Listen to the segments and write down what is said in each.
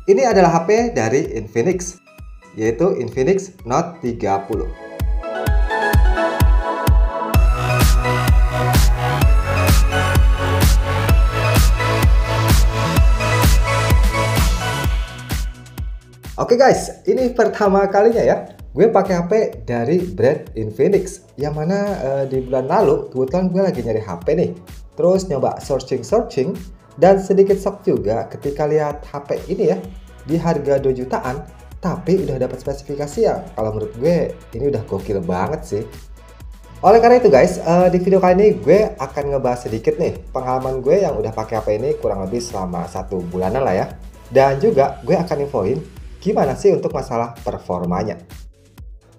Ini adalah HP dari Infinix, yaitu Infinix Note 30. Oke guys, ini pertama kalinya ya gue pakai HP dari brand Infinix. Yang mana di bulan lalu kebetulan gue lagi nyari HP nih. Terus nyoba searching dan sedikit shock juga ketika lihat HP ini ya di harga 2 jutaan, tapi udah dapat spesifikasi yang kalau menurut gue ini udah gokil banget sih. Oleh karena itu guys, di video kali ini gue akan ngebahas sedikit nih pengalaman gue yang udah pakai HP ini kurang lebih selama 1 bulanan lah ya. Dan juga gue akan infoin gimana sih untuk masalah performanya.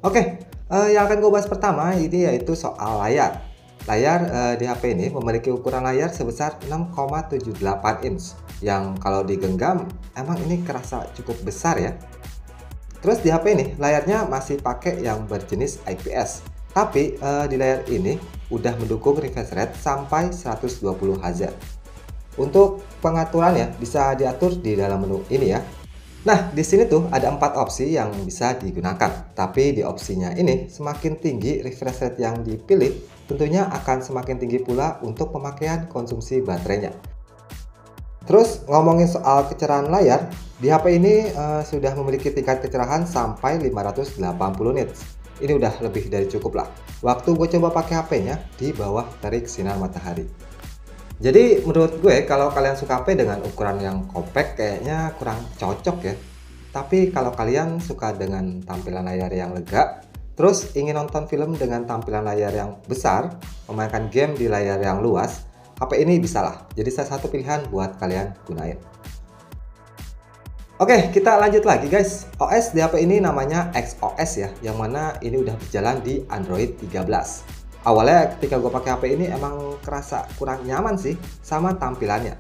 Oke, yang akan gue bahas pertama ini yaitu soal layar. Layar di HP ini memiliki ukuran layar sebesar 6,78 inch yang kalau digenggam emang ini kerasa cukup besar ya. Terus di HP ini layarnya masih pakai yang berjenis IPS, tapi di layar ini udah mendukung refresh rate sampai 120 Hz. Untuk pengaturannya bisa diatur di dalam menu ini ya. Nah, di sini tuh ada 4 opsi yang bisa digunakan. Tapi di opsinya ini semakin tinggi refresh rate yang dipilih, tentunya akan semakin tinggi pula untuk pemakaian konsumsi baterainya. Terus ngomongin soal kecerahan layar, di HP ini sudah memiliki tingkat kecerahan sampai 580 nits. Ini udah lebih dari cukup lah. Waktu gue coba pakai HP-nya di bawah terik sinar matahari. Jadi menurut gue kalau kalian suka HP dengan ukuran yang compact kayaknya kurang cocok ya. Tapi kalau kalian suka dengan tampilan layar yang lega, terus ingin nonton film dengan tampilan layar yang besar, memainkan game di layar yang luas, HP ini bisalah jadi salah satu pilihan buat kalian gunain. Oke, kita lanjut lagi guys. OS di HP ini namanya XOS ya, yang mana ini udah berjalan di Android 13. Awalnya ketika gue pakai HP ini emang kerasa kurang nyaman sih sama tampilannya.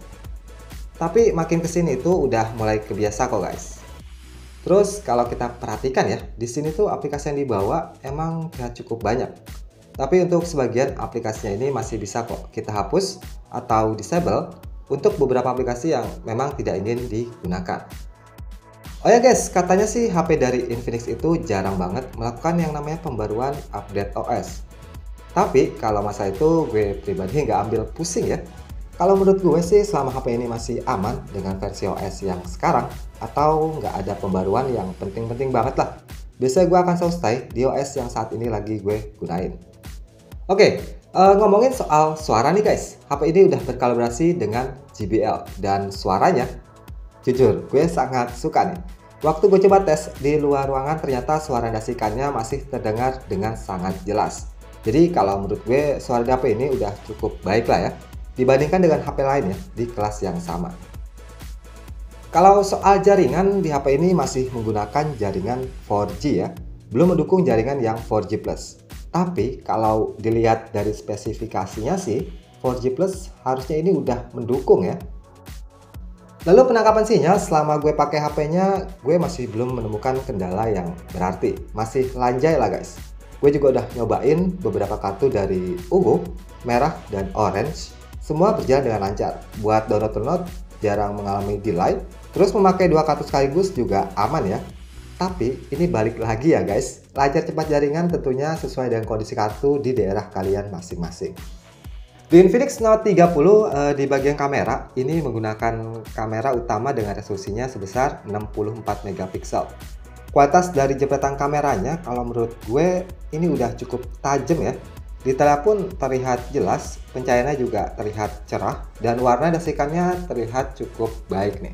Tapi makin kesini tuh udah mulai kebiasa kok guys. Terus kalau kita perhatikan ya, di sini tuh aplikasi yang dibawa emang cukup banyak. Tapi untuk sebagian aplikasinya ini masih bisa kok kita hapus atau disable untuk beberapa aplikasi yang memang tidak ingin digunakan. Oh ya guys, katanya sih HP dari Infinix itu jarang banget melakukan yang namanya pembaruan update OS. Tapi kalau masa itu gue pribadi nggak ambil pusing ya. Kalau menurut gue sih selama HP ini masih aman dengan versi OS yang sekarang atau nggak ada pembaruan yang penting-penting banget lah, biasanya gue akan selalu stay di OS yang saat ini lagi gue gunain. Oke, ngomongin soal suara nih guys, HP ini udah berkolaborasi dengan JBL dan suaranya jujur gue sangat suka nih. Waktu gue coba tes di luar ruangan ternyata suara dasikannya masih terdengar dengan sangat jelas. Jadi kalau menurut gue suara di HP ini udah cukup baik lah ya dibandingkan dengan HP lain ya di kelas yang sama. Kalau soal jaringan di HP ini masih menggunakan jaringan 4G ya, belum mendukung jaringan yang 4G Plus. Tapi kalau dilihat dari spesifikasinya sih 4G Plus harusnya ini udah mendukung ya. Lalu penangkapan sinyal selama gue pakai HP-nya gue masih belum menemukan kendala yang berarti, masih lanjai lah guys. Gue juga udah nyobain beberapa kartu dari ungu, merah, dan orange. Semua berjalan dengan lancar. Buat download jarang mengalami delay. Terus memakai 2 kartu sekaligus juga aman ya. Tapi ini balik lagi ya guys. Lancar cepat jaringan tentunya sesuai dengan kondisi kartu di daerah kalian masing-masing. Di Infinix Note 30 di bagian kamera ini menggunakan kamera utama dengan resolusinya sebesar 64 megapiksel. Kualitas dari jepretan kameranya kalau menurut gue ini udah cukup tajam ya. Detailnya pun terlihat jelas, pencahayaannya juga terlihat cerah, dan warna dasikannya terlihat cukup baik nih.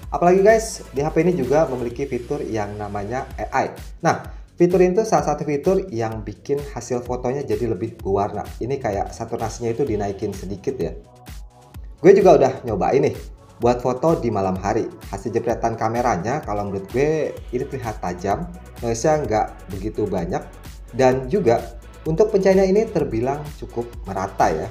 Apalagi guys, di HP ini juga memiliki fitur yang namanya AI. Nah, fitur itu salah satu fitur yang bikin hasil fotonya jadi lebih berwarna. Ini kayak saturasinya itu dinaikin sedikit ya. Gue juga udah nyobain nih buat foto di malam hari. Hasil jepretan kameranya kalau menurut gue ini terlihat tajam, noise-nya nggak begitu banyak, dan juga untuk pencahayaannya ini terbilang cukup merata ya.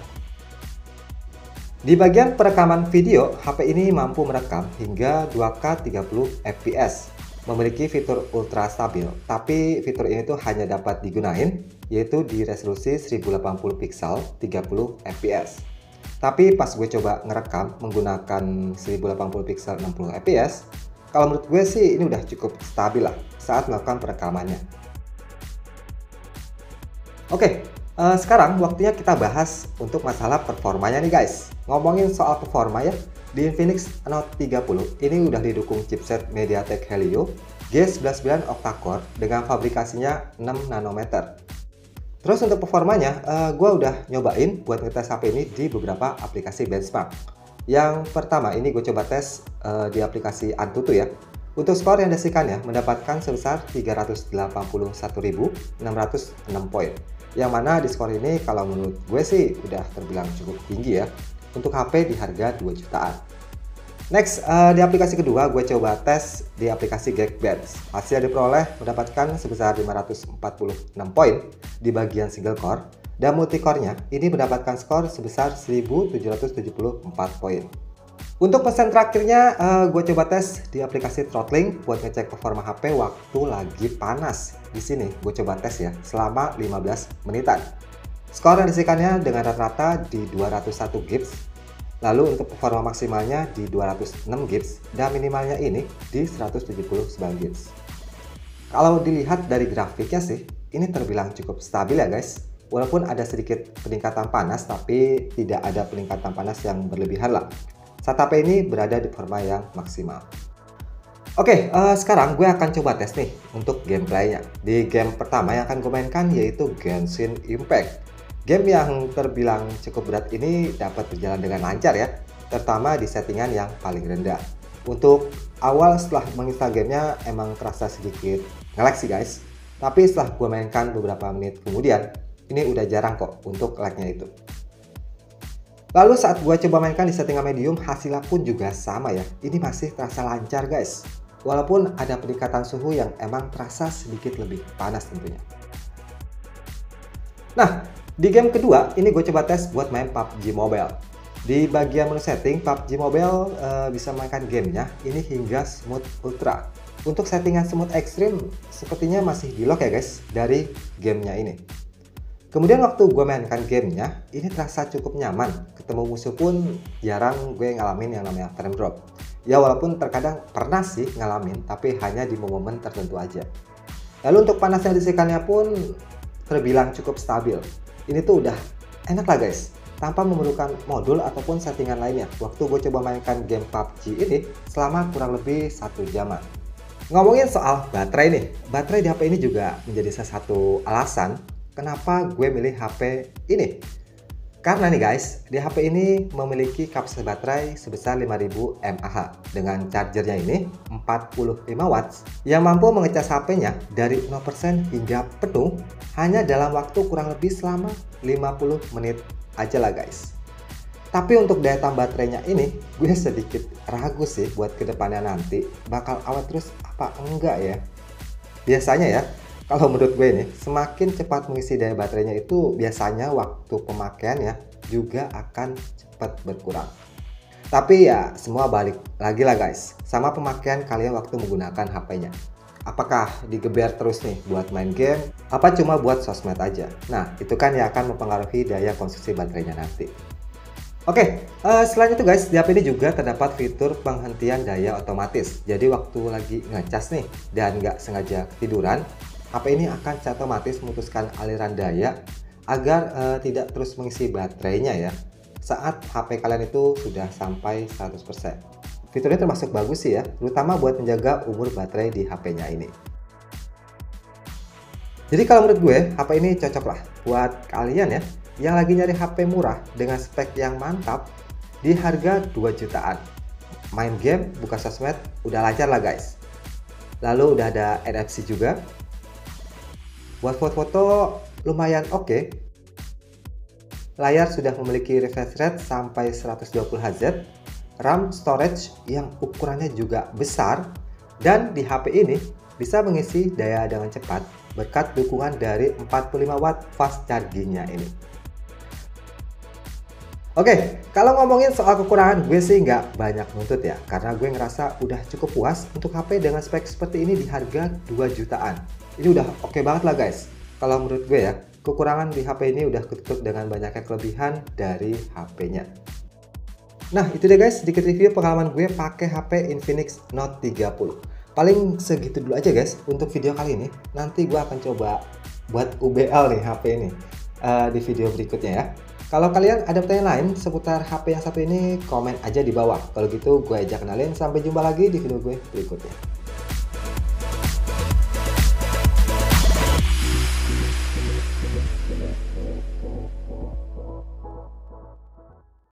Di bagian perekaman video, HP ini mampu merekam hingga 2K 30 fps. Memiliki fitur ultra stabil, tapi fitur ini tuh hanya dapat digunain yaitu di resolusi 1080 pixel 30 fps. Tapi pas gue coba ngerekam menggunakan 1080 pixel 60 fps, Kalau menurut gue sih ini udah cukup stabil lah saat melakukan perekamannya. Oke, sekarang waktunya kita bahas untuk masalah performanya nih guys. Ngomongin soal performa ya, di Infinix Note 30 ini udah didukung chipset MediaTek Helio G119 octa-core dengan fabrikasinya 6 nanometer. Terus untuk performanya, gue udah nyobain buat ngetes HP ini di beberapa aplikasi benchmark. Yang pertama ini gue coba tes di aplikasi Antutu ya. Untuk skor yang dihasikannya mendapatkan sebesar 381.606 poin. Yang mana di skor ini kalau menurut gue sih udah terbilang cukup tinggi ya untuk HP di harga 2 jutaan. Next, di aplikasi kedua gue coba tes di aplikasi Geekbench. Hasil yang diperoleh mendapatkan sebesar 546 poin di bagian single core, dan multicore-nya ini mendapatkan skor sebesar 1774 poin. Untuk pesan terakhirnya, gue coba tes di aplikasi Throttling buat ngecek performa HP waktu lagi panas. Di sini gue coba tes ya selama 15 menitan. Skor yang dihasikannya dengan rata-rata di 201 Gibbs. Lalu untuk performa maksimalnya di 206 Gibbs dan minimalnya ini di 179 Gibbs. Kalau dilihat dari grafiknya sih, ini terbilang cukup stabil ya guys. Walaupun ada sedikit peningkatan panas, tapi tidak ada peningkatan panas yang berlebihan lah. Saat HP ini berada di performa yang maksimal. Oke, sekarang gue akan coba tes nih untuk gameplaynya. Di game pertama yang akan gue mainkan yaitu Genshin Impact. Game yang terbilang cukup berat ini dapat berjalan dengan lancar ya, terutama di settingan yang paling rendah. Untuk awal setelah menginstal gamenya emang terasa sedikit nge-lag sih guys, tapi setelah gue mainkan beberapa menit kemudian, ini udah jarang kok untuk lag-nya itu. Lalu saat gue coba mainkan di settingan medium, hasilnya pun juga sama ya, ini masih terasa lancar guys. Walaupun ada peningkatan suhu yang emang terasa sedikit lebih panas tentunya. Nah, di game kedua, ini gue coba tes buat main PUBG Mobile. Di bagian menu setting, PUBG Mobile bisa mainkan gamenya ini hingga Smooth Ultra. Untuk settingan Smooth Extreme, sepertinya masih di lock ya guys, dari gamenya ini. Kemudian waktu gue mainkan gamenya, ini terasa cukup nyaman. Ketemu musuh pun jarang gue ngalamin yang namanya frame drop. Ya walaupun terkadang pernah sih ngalamin, tapi hanya di momen tertentu aja. Lalu untuk panas yang dihasikannya pun terbilang cukup stabil. Ini tuh udah enak lah guys, tanpa memerlukan modul ataupun settingan lainnya. Waktu gue coba mainkan game PUBG ini selama kurang lebih 1 jaman. Ngomongin soal baterai nih, baterai di HP ini juga menjadi salah satu alasan kenapa gue milih HP ini. Karena nih guys, di HP ini memiliki kapasitas baterai sebesar 5000 mAh dengan chargernya ini 45 watts yang mampu mengecas HP-nya dari 0% hingga penuh hanya dalam waktu kurang lebih selama 50 menit aja lah guys. Tapi untuk daya tahan baterainya ini gue sedikit ragu sih buat kedepannya nanti bakal awet terus apa enggak ya. Biasanya ya, kalau menurut gue nih, semakin cepat mengisi daya baterainya itu biasanya waktu pemakaiannya juga akan cepat berkurang. Tapi ya semua balik lagi lah guys, sama pemakaian kalian waktu menggunakan HP-nya. Apakah digeber terus nih buat main game, apa cuma buat sosmed aja? Nah, itu kan yang akan mempengaruhi daya konsumsi baterainya nanti. Oke, selain itu guys, di HP ini juga terdapat fitur penghentian daya otomatis. Jadi waktu lagi ngecas nih dan nggak sengaja ketiduran, HP ini akan secara otomatis memutuskan aliran daya agar tidak terus mengisi baterainya ya saat HP kalian itu sudah sampai 100%. Fitur ini termasuk bagus sih ya, terutama buat menjaga umur baterai di HP-nya ini. Jadi kalau menurut gue, HP ini cocok lah buat kalian ya yang lagi nyari HP murah dengan spek yang mantap di harga 2 jutaan. Main game, buka sosmed, udah lancar lah guys. Lalu udah ada NFC juga. Buat foto-foto lumayan oke. Layar sudah memiliki refresh rate sampai 120 Hz, RAM storage yang ukurannya juga besar, dan di HP ini bisa mengisi daya dengan cepat berkat dukungan dari 45 watt fast chargingnya ini. Oke, kalau ngomongin soal kekurangan, gue sih nggak banyak nuntut ya, karena gue ngerasa udah cukup puas untuk HP dengan spek seperti ini di harga 2 jutaan. Ini udah oke banget lah guys. Kalau menurut gue ya, kekurangan di HP ini udah ketutup dengan banyaknya kelebihan dari HP-nya. Nah, itu deh guys, sedikit review pengalaman gue pakai HP Infinix Note 30. Paling segitu dulu aja guys untuk video kali ini. Nanti gue akan coba buat UBL nih HP ini di video berikutnya ya. Kalau kalian ada pertanyaan lain seputar HP yang satu ini, komen aja di bawah. Kalau gitu gue ajak kenalin. Sampai jumpa lagi di video gue berikutnya.